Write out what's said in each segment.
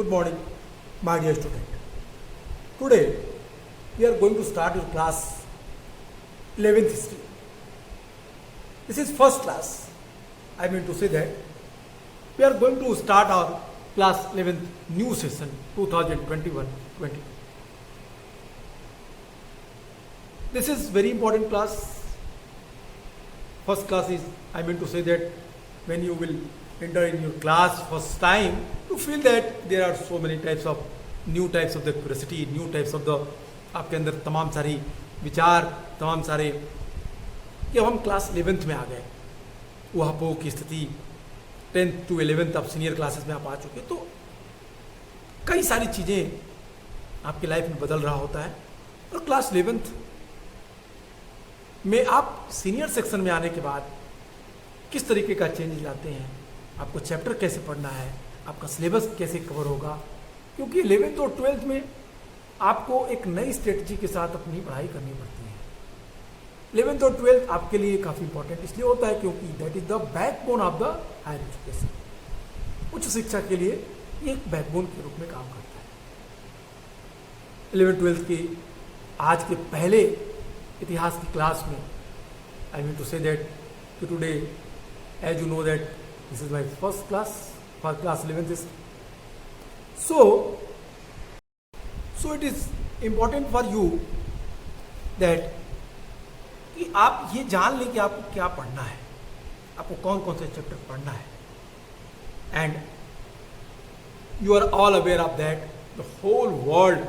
Good morning, my dear student. Today we are going to start your class 11th history. This is first class. I mean to say that we are going to start our class 11th new session 2021-22. This is very important class. First class is, I mean to say that when you will enter in your class first time, you feel that there are so many types of new types of the curiosity, new types of the आपके अंदर तमाम सारी विचार, तमाम सारे कि अब हम क्लास 11th में आ गए, वहाँ पो की स्थिति 10th to 11th आप सीनियर क्लासेस में आप आ चुके, तो कई सारी चीज़ें आपकी लाइफ में बदल रहा होता है। और क्लास 11th में आप सीनियर सेक्शन में आने के बाद किस तरीके का चेंज लाते हैं, आपको चैप्टर कैसे पढ़ना है, आपका सिलेबस कैसे कवर होगा, क्योंकि 11th और 12th में आपको एक नई स्ट्रेटजी के साथ अपनी पढ़ाई करनी पड़ती है। 11th और 12th आपके लिए काफ़ी इंपॉर्टेंट इसलिए होता है क्योंकि that is the backbone of the higher education. उच्च शिक्षा के लिए ये एक बैकबोन के रूप में काम करता है। 11th-12th की आज के पहले इतिहास की क्लास में I mean to say that today as you know that this is my first class 11th। So it is important for you that कि आप ये जान लें कि आपको क्या पढ़ना है, आपको कौन कौन से चैप्टर पढ़ना है, and you are all aware of that the whole world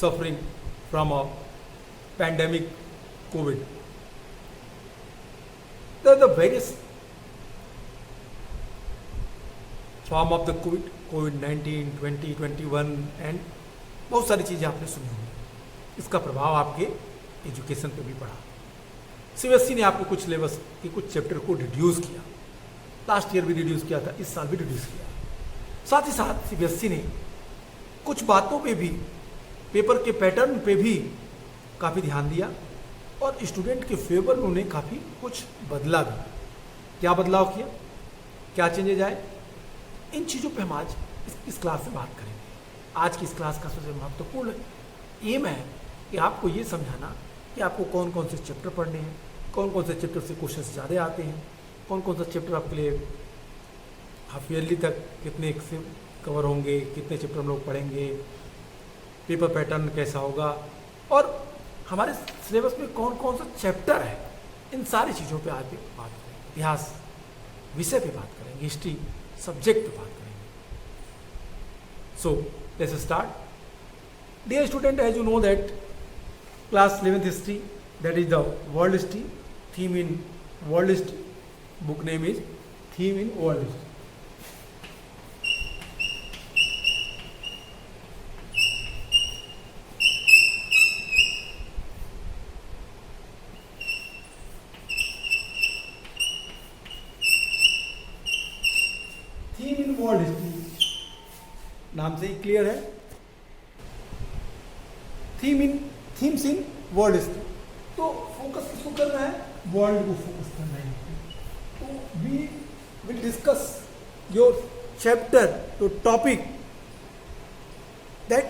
suffering from a pandemic covid. The various form of the कोविड-19, 2021 एंड बहुत सारी चीज़ें आपने सुनी होंगी। इसका प्रभाव आपके एजुकेशन पे भी पड़ा। सीबीएसई ने आपको कुछ सिलेबस के कुछ चैप्टर को रिड्यूस किया, लास्ट ईयर भी रिड्यूस किया था, इस साल भी रिड्यूस किया। साथ ही साथ सीबीएसई ने कुछ बातों पे भी, पेपर के पैटर्न पे भी काफ़ी ध्यान दिया और स्टूडेंट के फेवर में उन्हें काफ़ी कुछ बदला भी। क्या बदलाव किया, क्या चेंजेज आए, इन चीज़ों पे हम आज इस क्लास में बात करेंगे। आज की इस क्लास का सबसे महत्वपूर्ण एम है कि आपको ये समझाना कि आपको कौन कौन से चैप्टर पढ़ने हैं, कौन कौन से चैप्टर से क्वेश्चन ज़्यादा आते हैं, कौन कौन सा चैप्टर आपके लिए हाफ ईयरली तक कितने से कवर होंगे, कितने चैप्टर हम लोग पढ़ेंगे, पेपर पैटर्न कैसा होगा और हमारे सिलेबस में कौन कौन सा चैप्टर है। इन सारी चीज़ों पे आज बात करेंगे। इतिहास विषय पे बात करेंगे, हिस्ट्री सब्जेक्ट पे बात करेंगे। So let's start. Dear student, as you know that class 11th history, that is the world history, theme in world history, book name is theme in world history. Theme in world history नाम से ही clear है। Themes in world history, तो focus किसको करना है, world को focus करना है। तो we will discuss your chapter, your topic that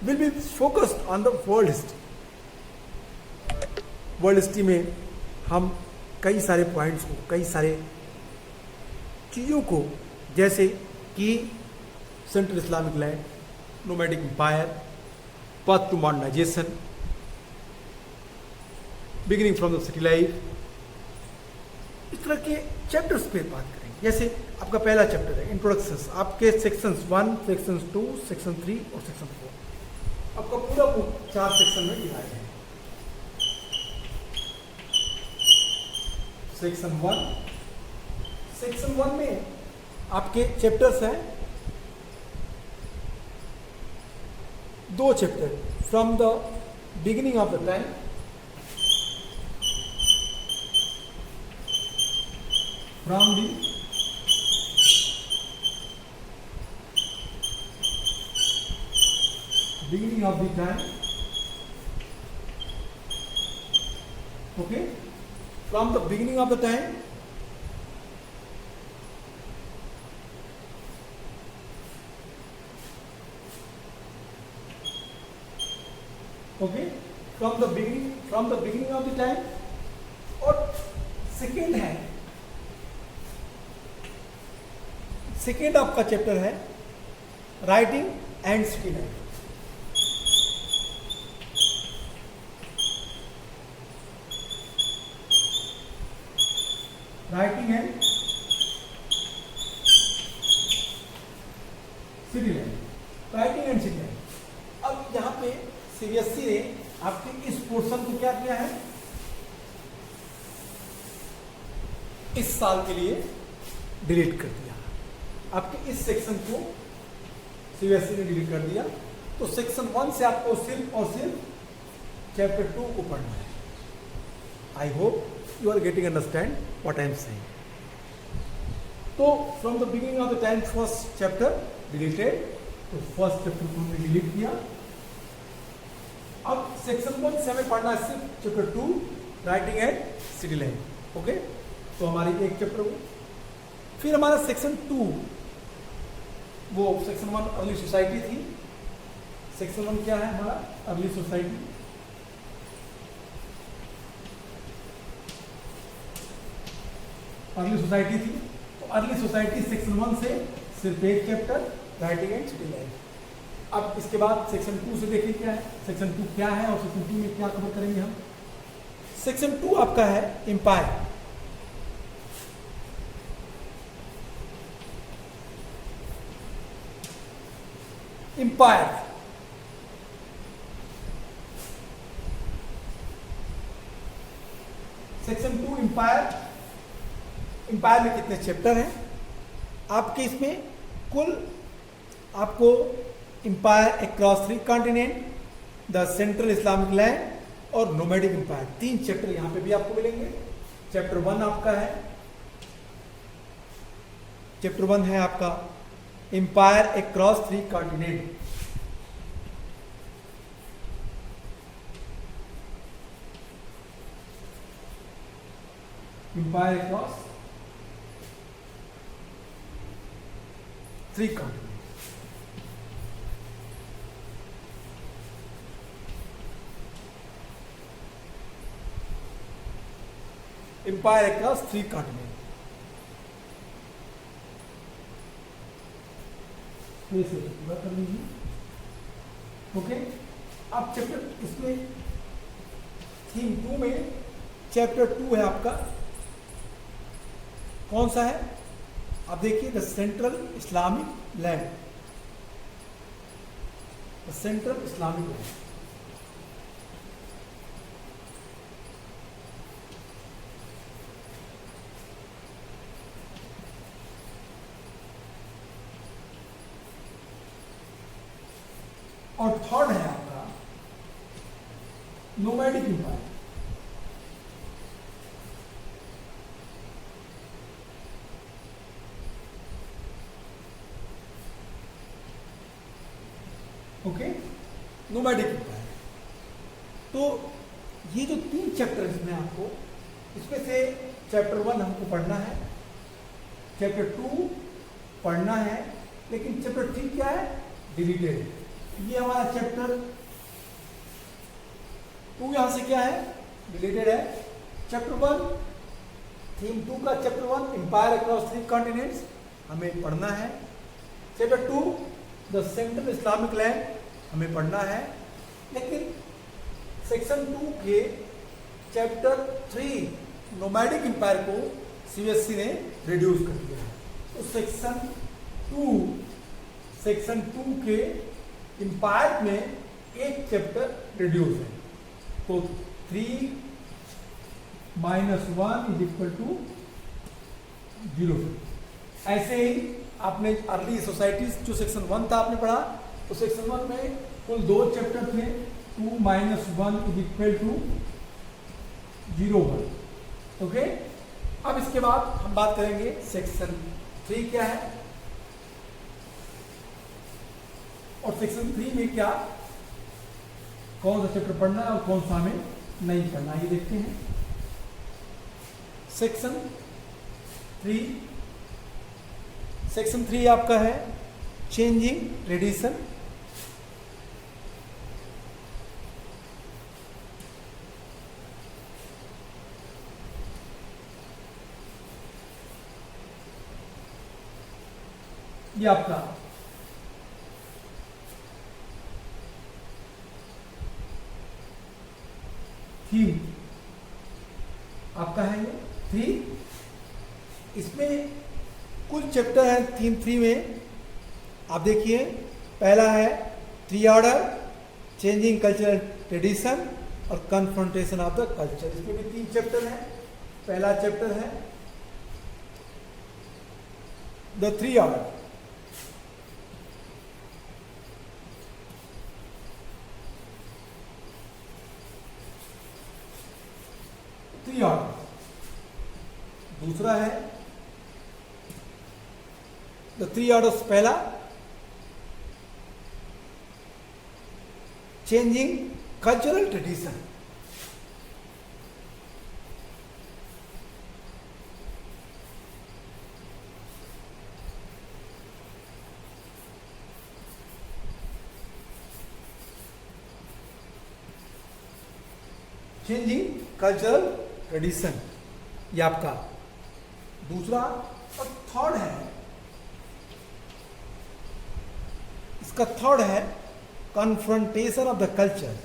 will be focused on the world history. World history में हम कई सारे पॉइंट्स को, कई सारे चीज़ों को, जैसे कि central Islamic land, nomadic empire, path to modernisation, beginning from the city life, इस तरह के चैप्टर्स पे बात करेंगे। जैसे आपका पहला चैप्टर है इंट्रोडक्शंस, आपके सेक्शंस 1, सेक्शन 2, सेक्शन 3 और सेक्शन 4, आपका पूरा बुक 4 सेक्शन में डिवाइड है। सेक्शन 1 में आपके चैप्टर्स हैं 2 chapter, from the beginning of the time, from the beginning of the time, okay, from the beginning of the time okay, from the beginning of the time. और second आपका chapter है writing and city life. Writing and city life, writing and city life. अब यहाँ पे CBSE ने आपके इस portion को क्या किया है, इस साल के लिए डिलीट कर दिया। आपके इस सेक्शन को सीबीएसई ने डिलीट कर दिया। तो सेक्शन 1 से आपको सिर्फ और सिर्फ चैप्टर 2 को पढ़ना है। I hope you are getting understand what I am saying. तो from the beginning of the time first chapter deleted, तो फर्स्ट चैप्टर को हमने डिलीट किया। अब सेक्शन 1 से हमें पढ़ना है सिर्फ chapter 2 writing and city life. Okay, तो हमारी एक चैप्टर हो। फिर हमारा सेक्शन 2, वो सेक्शन 1 अर्ली सोसाइटी थी। सेक्शन 1 क्या है हमारा, अर्ली सोसाइटी। अर्ली सोसाइटी थी, तो अर्ली सोसाइटी सेक्शन 1 से सिर्फ एक chapter writing and city life. अब इसके बाद सेक्शन 2 से देखिए क्या है, सेक्शन 2 क्या है और सेक्शन 2 में क्या कवर करेंगे हम। सेक्शन 2 आपका है empire. Empire section 2 empire. Empire में कितने चैप्टर हैं आपके, इसमें कुल आपको empire across 3 continent, the central Islamic land और नोमैडिक एम्पायर, 3 चैप्टर यहां पे भी आपको मिलेंगे। चैप्टर 1 आपका है, चैप्टर 1 है आपका empire across 3 continent. Empire across 3 continent. Empire across 3 continent. इसे पूरा कर लीजिए। ओके, अब चैप्टर इसमें थीम 2 में चैप्टर 2 है आपका, कौन सा है आप देखिए, the central Islamic land. The central Islamic land, और थर्ड है आपका nomadic empire. Okay, nomadic empire. तो ये जो 3 चैप्टर इसमें आपको, इसमें से चैप्टर 1 हमको पढ़ना है, चैप्टर 2 पढ़ना है, लेकिन चैप्टर 3 क्या है, डिलीटेड। ये हमारा चैप्टर 2 यहां से क्या है, डिलीटेड है। चैप्टर 1 थीम 2 का चैप्टर 1 एम्पायर अक्रॉस 3 कॉन्टिनेंट्स हमें पढ़ना है। Chapter 2 the central Islamic land हमें पढ़ना है, लेकिन सेक्शन 2 के चैप्टर 3 नोमैडिक एम्पायर को सीबीएसई ने रिड्यूस कर दिया है। तो सेक्शन 2 के एम्पायर में एक चैप्टर रिड्यूस है, तो 3 - 1 = 0। ऐसे ही आपने अर्ली सोसाइटीज जो सेक्शन 1 था आपने पढ़ा, तो सेक्शन 1 में कुल 2 चैप्टर थे, 2 - 1 = 0 ओके। अब इसके बाद हम बात करेंगे सेक्शन 3 क्या है, और सेक्शन 3 में क्या, कौन सा चैप्टर पढ़ना है और कौन सा हमें नहीं पढ़ना, ये देखते हैं। सेक्शन 3 आपका है चेंजिंग ट्रेडिशन। ये आपका थीम आपका है, ये थ्री। इसमें कुल चैप्टर है थीम थ्री में। आप देखिए, पहला है tree order, changing cultural tradition और कन्फ्रंटेशन ऑफ द कल्चर। इसमें भी 3 चैप्टर हैं। पहला चैप्टर है the three order. Three order. दूसरा है द थ्री ऑर्डर्स। पहला changing cultural tradition. Changing cultural tradition, ये आपका दूसरा। और थर्ड है, इसका थर्ड है confrontation of the culture.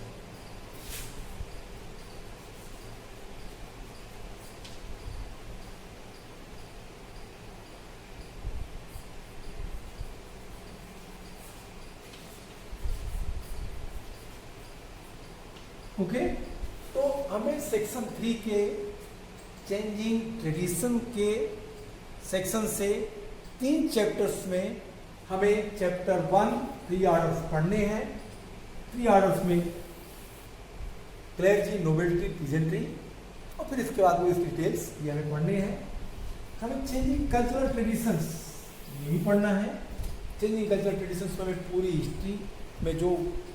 Okay, तो हमें सेक्शन 3 के चेंजिंग ट्रेडिशन के सेक्शन से 3 चैप्टर्स में हमें चैप्टर 1 थ्री ऑर्डर्स पढ़ने हैं। थ्री ऑर्डर्स में क्लैरिटी, नोबेलिटी, प्लीजेंट्री, और फिर इसके बाद वो डिटेल्स ये हमें पढ़ने हैं। हमें चेंजिंग कल्चरल ट्रेडिशंस ये भी पढ़ना है। चेंजिंग कल्चरल ट्रेडिशंस में हमें पूरी हिस्ट्री में जो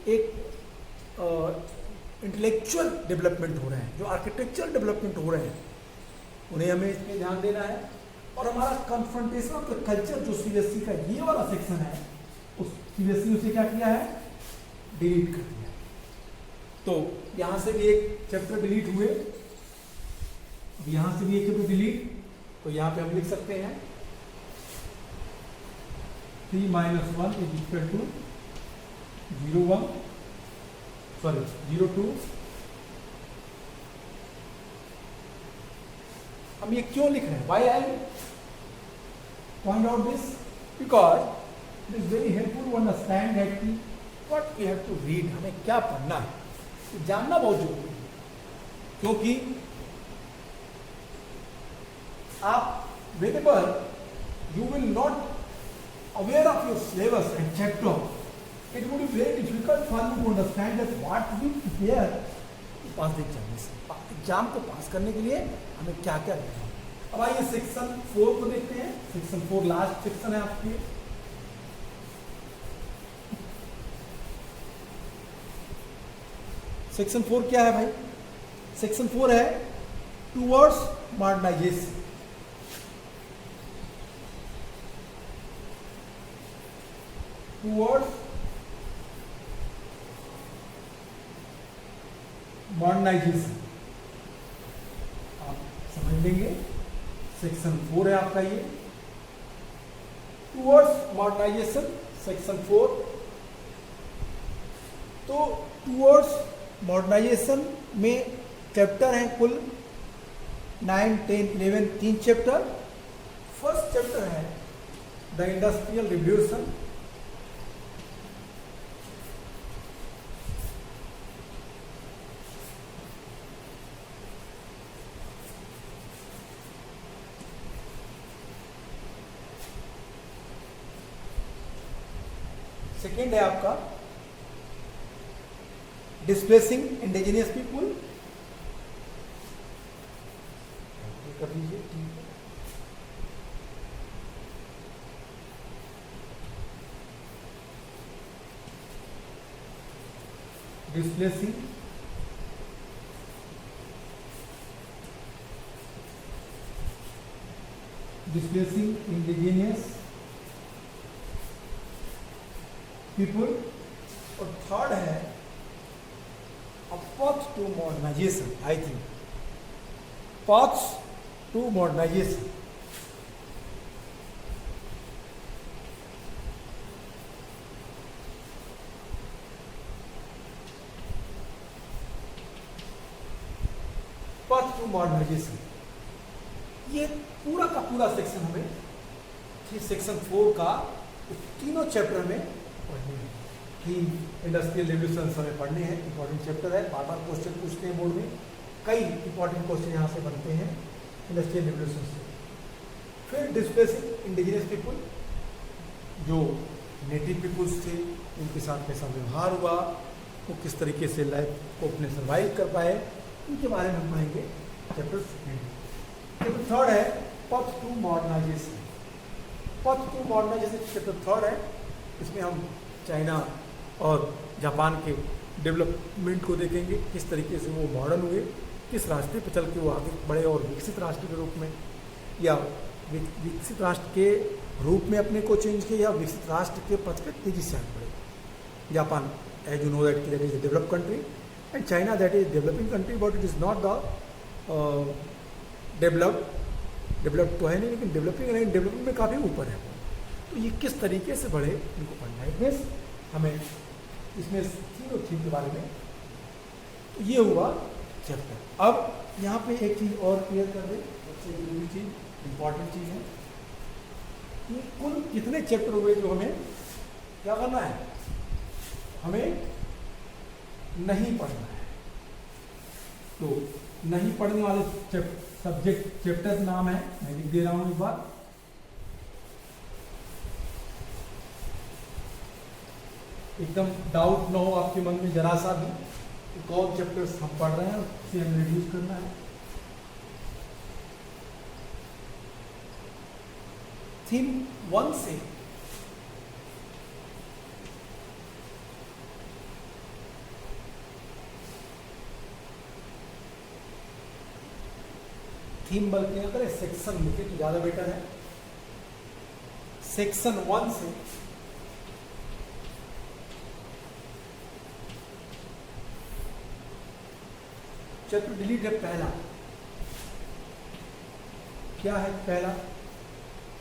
एक इंटेलेक्चुअल डेवलपमेंट हो रहे हैं, जो आर्किटेक्चरल डेवलपमेंट हो रहे हैं, उन्हें हमें इसमें ध्यान देना है। और हमारा कन्फ्रंटेशन ऑफ द कल्चर जो सीबीएसई का ये वाला सेक्शन है, उस सीबीएसई उसे क्या किया है, डिलीट कर दिया। तो यहां से भी एक चैप्टर डिलीट हुए, यहां से भी एक चैप्टर डिलीट। तो यहां पे हम लिख सकते हैं 3 - 1 = 0 2। हम ये क्यों लिख रहे हैं? Why I point out this? Because it is very helpful to understand that की what we have to read, हमें क्या पढ़ना है, तो जानना बहुत जरूरी है। क्योंकि आप whenever you will not aware of your syllabus and chapter, it would be very difficult for you to understand that what we prepare to pass the examination. Exam को पास करने के लिए हमें क्या क्या करना है। अब आइए सेक्शन 4 को देखते हैं। सेक्शन 4 लास्ट सेक्शन है आपके। सेक्शन 4 क्या है भाई? सेक्शन 4 है टूवर्ड्स मॉडर्नाइजेशन। टूवर्ड्स मॉडर्नाइजेशन आप समझ लेंगे। सेक्शन 4 है आपका ये, टूवर्ड्स मॉडर्नाइजेशन, सेक्शन 4। तो टूवर्ड्स मॉडर्नाइजेशन में चैप्टर हैं कुल 9, 10, 11, 3 चैप्टर। फर्स्ट चैप्टर है द इंडस्ट्रियल रिवॉल्यूशन। सेकेंड है आपका डिस्प्लेसिंग इंडिजिनियस पीपुल। कर लीजिए, ठीक है। Displacing indigenous people. और थर्ड है a path to modernisation. I think paths to modernisation. To modernisation, ये पूरा का पूरा सेक्शन हमें सेक्शन 4 का तीनों चैप्टर में पढ़ने हैं कि इंडस्ट्रियल रेवोल्यूशन हमें पढ़ने हैं। इंपॉर्टेंट चैप्टर है, बार बार क्वेश्चन पूछते हैं बोर्ड में, कई इंपॉर्टेंट क्वेश्चन यहाँ से बनते हैं इंडस्ट्रियल रेवोल्यूशन से। फिर डिस्प्लेसिंग इंडिजिनस पीपुल, जो नेटिव पीपुल्स थे उनके साथ कैसा व्यवहार हुआ, वो किस तरीके से लाइफ को अपने सर्वाइव कर पाए, उनके बारे में हम पढ़ेंगे चैप्टर सेकेंड। चैप्टर थर्ड है पथ टू मॉडर्नाइजेशन। पथ टू मॉडर्नाइजेशन चैप्टर थर्ड है, इसमें हम चाइना और जापान के डेवलपमेंट को देखेंगे, किस तरीके से वो मॉडर्न हुए, किस रास्ते पर चल के वो आगे बढ़े और विकसित राष्ट्र के रूप में, या विकसित राष्ट्र के रूप में अपने को चेंज किया, या विकसित राष्ट्र के पथ पर तेजी से आगे बढ़े। Japan, as you know that is a developed country, and China that is developing country, but it is not the developed तो है नहीं, लेकिन डेवलपिंग में काफ़ी ऊपर है। तो ये किस तरीके से बढ़े इनको पढ़ना है। इस हमें इसमें तीनों थीम के बारे में, तो ये हुआ चैप्टर। अब यहाँ पे एक चीज़ और क्लियर कर दें, सबसे जरूरी चीज़, इम्पॉर्टेंट चीज़ है कि कुल कितने चैप्टर हुए जो हमें क्या करना है, हमें नहीं पढ़ना है। तो नहीं पढ़ने वाले सब्जेक्ट चैप्टर नाम है, मैं लिख दे रहा हूँ एक बार, एकदम डाउट ना हो आपके मन में जरा सा भी, कौन चैप्टर्स हम पढ़ रहे हैं उसे हमें रिड्यूस करना है। थीम 1 से थीम बल्कि अगर सेक्शन लिखे तो ज्यादा बेटर है। सेक्शन 1 से चैप्टर डिलीट है पहला। क्या है पहला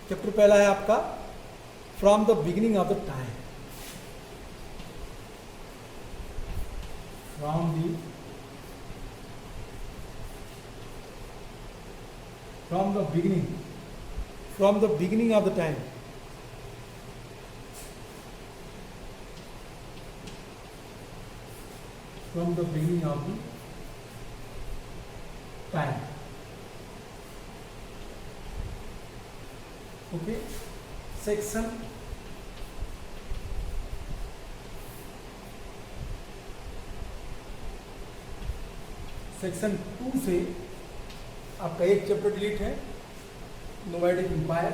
चैप्टर? पहला है आपका from the beginning of the time, from the beginning of the time, from the beginning of the time. Okay, section section 2 से आपका एक चैप्टर डिलीट है, नोमैडिक एम्पायर।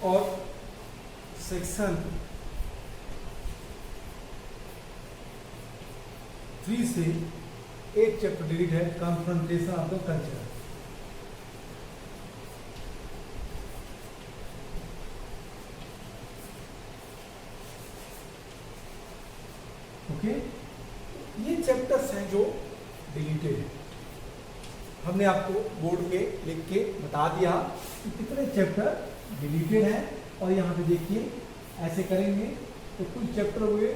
और सेक्शन 3 से एक चैप्टर डिलीट है, confrontation of the culture. Okay, ये chapters हैं जो डिलीटेड है। हमने आपको बोर्ड पे लिख के बता दिया कि कितने चैप्टर डिलीटेड है, और यहाँ पे देखिए ऐसे करेंगे तो कुछ चैप्टर हुए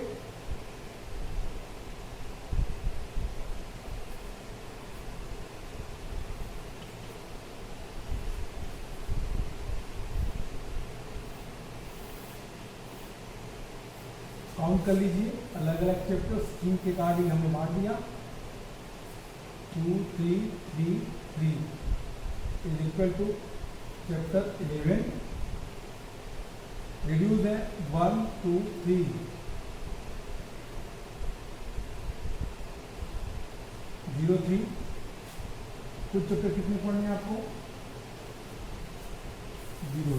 काउंट कर लीजिए, अलग अलग चैप्टर स्कीम के अकॉर्डिंग हमने बांट दिया। 2 3 3 3 is equal to chapter 11। Reduce है 1 2 3 0 3। कुछ चैप्टर कितने पढ़ने हैं आपको? 0।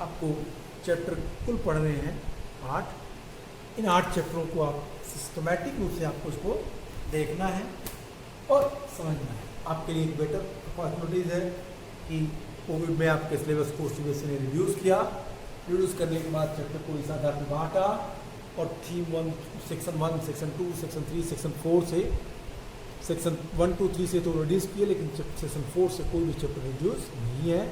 आपको चैप्टर कुल पढ़ रहे हैं 8। इन 8 चैप्टरों को आप सिस्टमैटिक रूप से आपको इसको देखना है और समझना है। आपके लिए एक बेटर अपॉर्चुनिटीज़ है कि कोविड में आपके सिलेबस को सीबीएसई ने रिड्यूस किया। रिड्यूस करने के बाद चैप्टर को इस आधार पर बांटा और theme 1 section 1 section 2 section 3 section 4 से सेक्शन 1 2 3 से तो रिड्यूस किए, लेकिन सेक्शन 4 से कोई भी चैप्टर रिड्यूस नहीं है।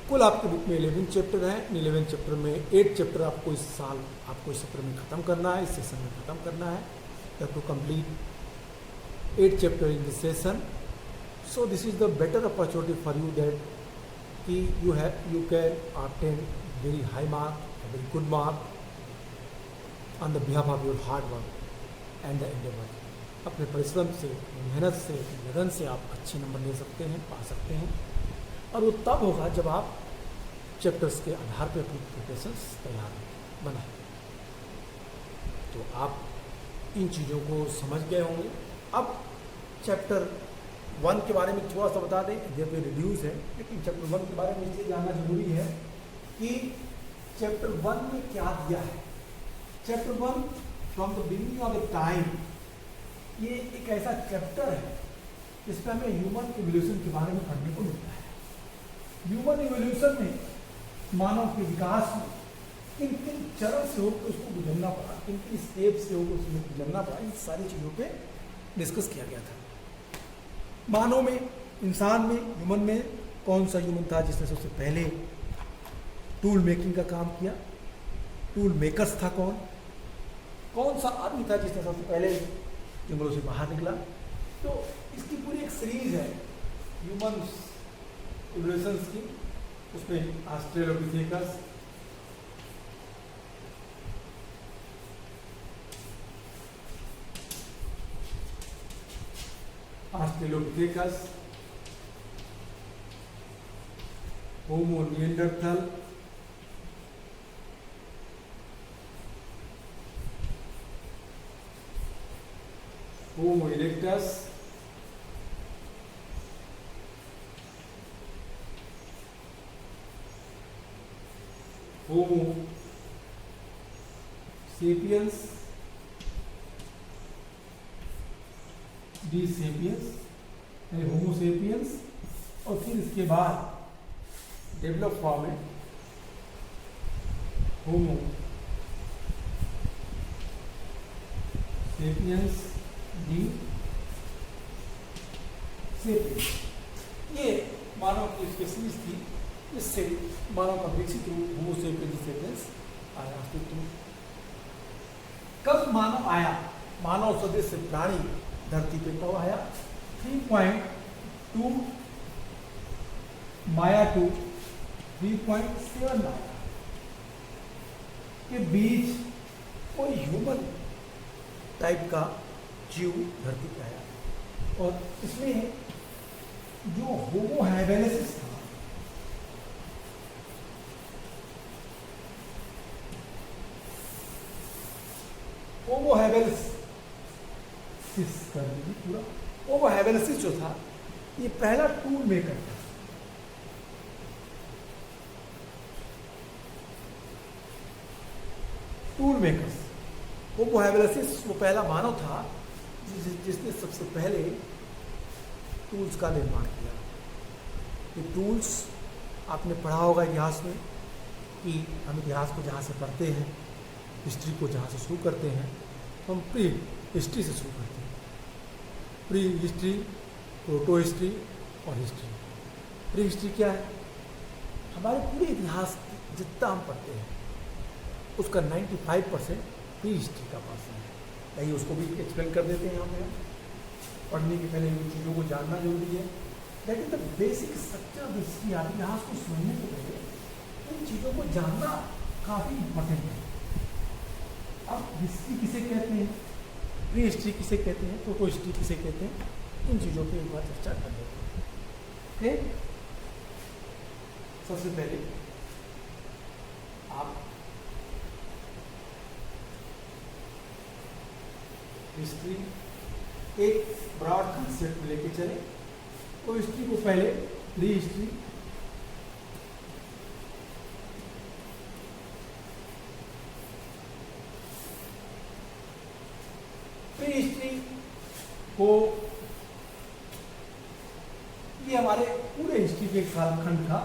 कुल आपकी बुक में 11 चैप्टर हैं। 11 चैप्टर में 8 चैप्टर आपको इस साल आपको इस सत्र में ख़त्म करना है, इस सेशन में ख़त्म करना है। You have to complete 8 chapter in this session. So this is the better opportunity for you that कि you can obtain very high mark, a very good mark on the behalf of your hard work and the endeavor। अपने परिश्रम से, मेहनत से, लगन से आप अच्छे नंबर ले सकते हैं, पा सकते हैं। और वो तब होगा जब आप चैप्टर्स के आधार पर अपनी प्रिपरेशंस तैयार बनाएं। तो आप इन चीज़ों को समझ गए होंगे। अब चैप्टर 1 के बारे में थोड़ा सा बता दें, जब ये रिड्यूस है, लेकिन चैप्टर 1 के बारे में इसलिए जानना जरूरी है कि चैप्टर 1 में क्या दिया है। Chapter 1 from the beginning of the time, ये एक ऐसा चैप्टर है जिसमें हमें ह्यूमन इवोल्यूशन के बारे में पढ़ने को मिलता है। ह्यूमन इवोल्यूशन में मानव के विकास में किन किन चरण से होकर उसको गुजरना पड़ा, किन किन स्टेप से होकर उसमें गुजरना पड़ा, इन सारी चीज़ों पे डिस्कस किया गया था। मानव में, इंसान में, ह्यूमन में कौन सा ह्यूमन था जिसने सबसे पहले टूल मेकिंग का काम किया, टूल मेकर्स था कौन, कौन सा आदमी था जिसने सबसे पहले जंगलों से बाहर निकला। तो इसकी पूरी एक सीरीज है ह्यूमन इवोल्यूशंस की। उसमें ऑस्ट्रेलोपिथेकस, होमो निएंडरथल, होमो इरेक्टस, होमो सेपियंस, डी सेपियंस यानी होमो सेपियंस, और फिर इसके बाद डेवलप फॉर्म है होमो सेपियंस डी सेपियंस। ये मानव की स्पेसीज थी, इससे मानव का विकसित रूप होमो सेपियंस सेपियंस आया अस्तित्व में। कब मानव आया, मानव सदृश से प्राणी धरती पे कब आया? 3.2 माया टू 3.7 माया के बीच कोई ह्यूमन टाइप का जीव धरती पे आया, और इसमें जो होमो हैवेलिसिस था, होमो हैवेलिसिस कर दीजिए पूरा, होमो हैवेलिसिस जो था ये पहला टूल मेकर था। टूल मेकर्स, होमो हैवेलिसिस वो पहला मानव था जिसने सबसे पहले टूल्स का निर्माण किया। ये टूल्स आपने पढ़ा होगा इतिहास में कि हम इतिहास को जहाँ से पढ़ते हैं, हिस्ट्री को जहाँ से शुरू करते हैं, तो हम प्री हिस्ट्री से शुरू करते हैं। प्री हिस्ट्री, प्रोटो हिस्ट्री और हिस्ट्री। प्री हिस्ट्री क्या है? हमारे पूरे इतिहास जितना हम पढ़ते हैं उसका 95% प्री हिस्ट्री का पार्सन है। यही उसको भी एक्सप्लेन कर देते हैं हमें। पढ़ने के पहले इन चीज़ों को जानना जरूरी है। लेकिन the basic structure of history, इतिहास को समझने के पहले इन चीज़ों को जानना काफ़ी इम्पोर्टेंट है। अब हिस्ट्री किसे कहते हैं, प्री हिस्ट्री किसे कहते हैं, प्रोटो हिस्ट्री किसे कहते हैं, इन चीज़ों पर एक बार चर्चा कर लेते हैं। ओके, सबसे पहले आप हिस्ट्री एक ब्रॉड कंसेप्ट में लेके चले। तो हिस्ट्री को पहले प्री हिस्ट्री, प्री हिस्ट्री को ये हमारे पूरे हिस्ट्री के कालखंड का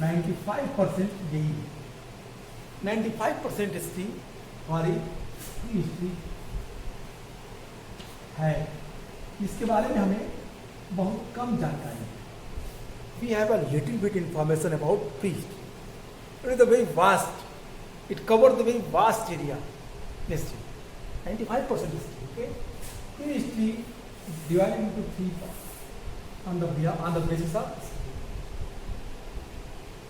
95% यही है। 95% हिस्ट्री हमारी प्री हिस्ट्री है। इसके बारे में हमें बहुत कम जानकारी है। we have a little bit information about priest. It is a very vast. It covers the very vast area. History. 95% history. Okay. History divided into three parts on the basis of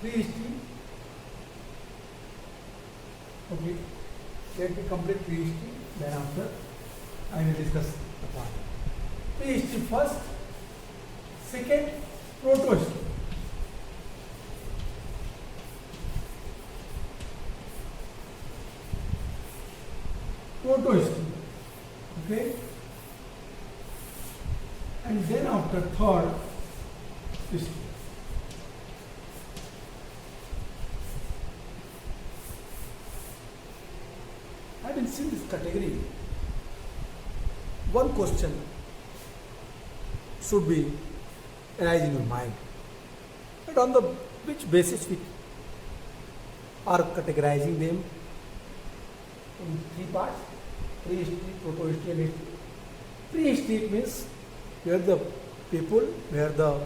prehistory. Okay. Let me complete prehistory. Then after I will discuss the part. Prehistory first. Second, protohistory. Protohistory. Okay. And then after third, history. Having seen this category, one question should be arise in your mind. But on the which basis we are categorizing them in three parts: prehistory, protohistory, and history. Prehistory means where the people, where the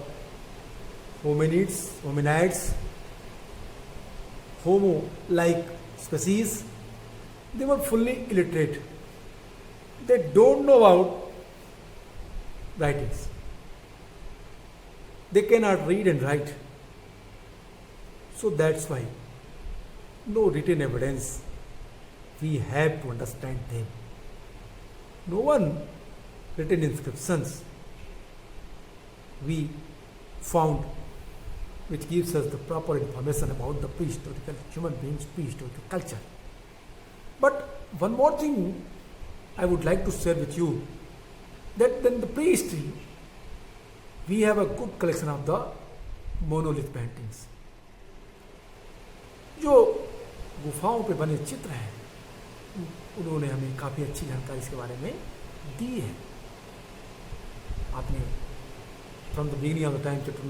hominids, homo-like species, they were fully illiterate. They don't know about writings. They cannot read and write. So that's why no written evidence. We have to understand them. No one written inscriptions we found which gives us the proper information about the prehistorical human beings, prehistorical culture. But one more thing I would like to share with you, that in the prehistory we have a good collection of the monolith paintings. जो गुफाओं पे बने चित्र हैं उन्होंने हमें काफ़ी अच्छी जानकारी इसके बारे में दी है. आपने from the beginning of the time chapter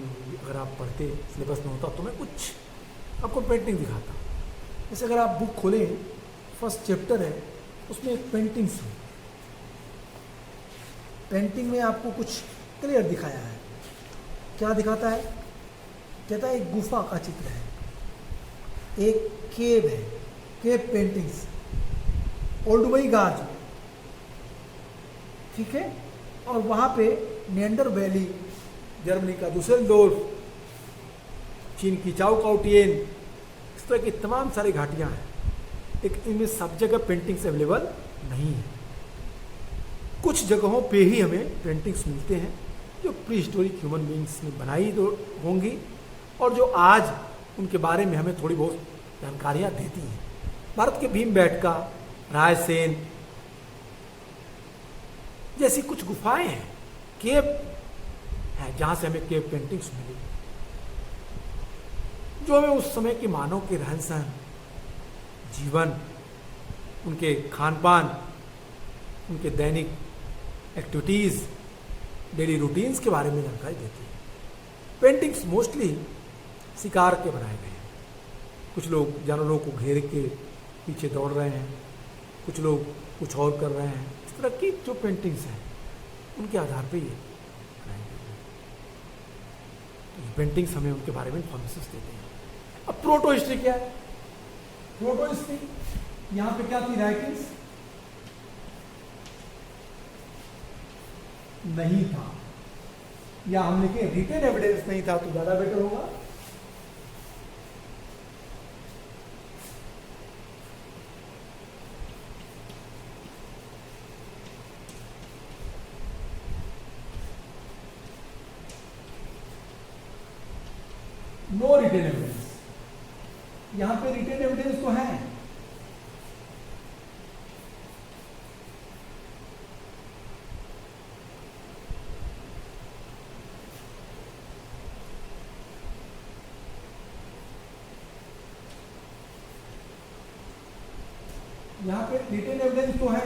अगर आप पढ़ते सिलेबस में होता तो मैं कुछ आपको पेंटिंग दिखाता. जैसे अगर आप बुक खोलें, फर्स्ट चैप्टर है, उसमें एक पेंटिंग्स है. पेंटिंग में आपको कुछ क्लियर दिखाया है. क्या दिखाता है? कहता है एक गुफा का चित्र है, एक केव है, केव पेंटिंग्स, ओल्डुबई गार्ज, ठीक है. और वहाँ पे नियंडर वैली, जर्मनी का दुसेल्डोर्फ, चीन की चाओकाउटियन, इस तरह की तमाम सारी घाटियाँ हैं. एक इनमें सब जगह पेंटिंग्स अवेलेबल नहीं है. कुछ जगहों पे ही हमें पेंटिंग्स मिलते हैं जो प्री हिस्टोरिक ह्यूमन बींग्स ने बनाई तो होंगी और जो आज उनके बारे में हमें थोड़ी बहुत जानकारियाँ देती हैं. भारत के भीमबेटका, रायसेन जैसी कुछ गुफाएं हैं, केव है, जहाँ से हमें केव पेंटिंग्स मिली जो हमें उस समय के मानव के रहन सहन, जीवन, उनके खान पान, उनके दैनिक एक्टिविटीज़, डेली रूटीन्स के बारे में जानकारी देती है. पेंटिंग्स मोस्टली शिकार के बनाए गए हैं. कुछ लोग जानवरों को घेर के पीछे दौड़ रहे हैं, कुछ लोग कुछ और कर रहे हैं. इस तरह की जो पेंटिंग्स हैं उनके आधार पर ये पेंटिंग्स हमें उनके बारे में इंफॉर्मेशन देते हैं. अब प्रोटो हिस्ट्री क्या है? प्रोटो हिस्ट्री यहाँ पे क्या थी? राइटिंग्स नहीं था, या हम लिखे रिटन एविडेंस नहीं था तो ज्यादा बेटर होगा. No written evidence. यहां पे रिटन एविडेंस तो है, यहाँ पे रिटन एविडेंस तो है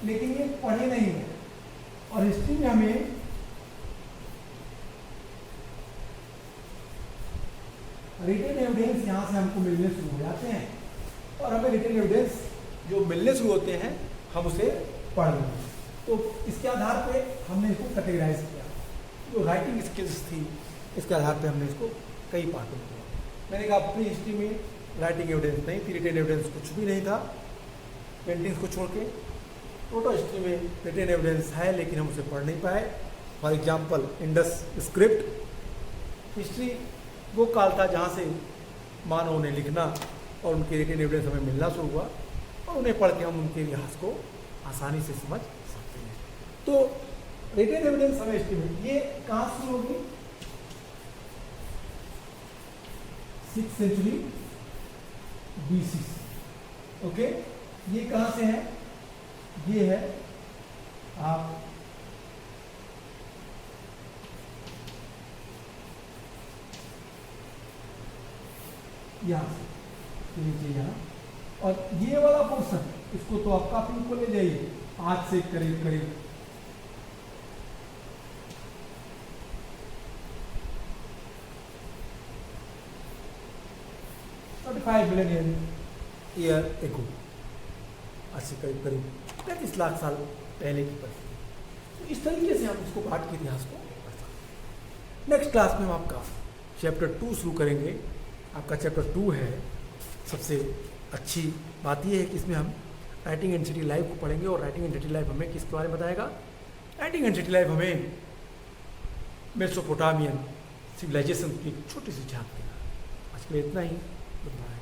लेकिन ये पढ़े नहीं है. और हिस्ट्री में हमें रिटन एविडेंस यहाँ से हमको मिलने शुरू हो जाते हैं और हमें रिटन एविडेंस जो मिलने शुरू होते हैं हम उसे पढ़ लेंगे. तो इसके आधार पे हमने इसको कैटेगराइज किया. जो राइटिंग स्किल्स थी इसके आधार पे हमने इसको कई पार्टों में किया। मैंने कहा प्री हिस्ट्री में राइटिंग एविडेंस नहीं थी, रिटेन एविडेंस कुछ भी नहीं था पेंटिंग्स को छोड़ के। प्रोटो हिस्ट्री में रिटेन एविडेंस है लेकिन हम उसे पढ़ नहीं पाए। For example Indus script history वो काल था जहाँ से मानवों ने लिखना और उनके रिटेन एविडेंस हमें मिलना शुरू हुआ और उन्हें पढ़ के हम उनके इतिहास को आसानी से समझ सकते हैं। तो रिटेन एविडेंस हमें हिस्ट्री में ये कहाँ शुरू होगी? 6th century BC। ओके, ये कहाँ से है? ये है आप यहाँ से नीचे यहाँ, और ये वाला पोर्शन इसको तो आप काफी ऊपर ले जाइए, आज से करीब करीब 35 बिलियन ईयर एगो, आज से करीब करीब 35 लाख साल पहले की परिस्थिति। तो इस तरीके से हम इसको भारत के इतिहास को पढ़ सकते हैं। नेक्स्ट क्लास में हम आपका चैप्टर 2 शुरू करेंगे। आपका चैप्टर 2 है, सबसे अच्छी बात यह है कि इसमें हम राइटिंग एंड सिटी लाइफ को पढ़ेंगे और राइटिंग एंड सिटी लाइफ हमें किसके बारे में बताएगा? राइटिंग एंड सिटी लाइफ हमें मेसोपोटामियन सिविलाइजेशन की एक छोटी सी झांक देगा। आज के लिए इतना ही। Good bye.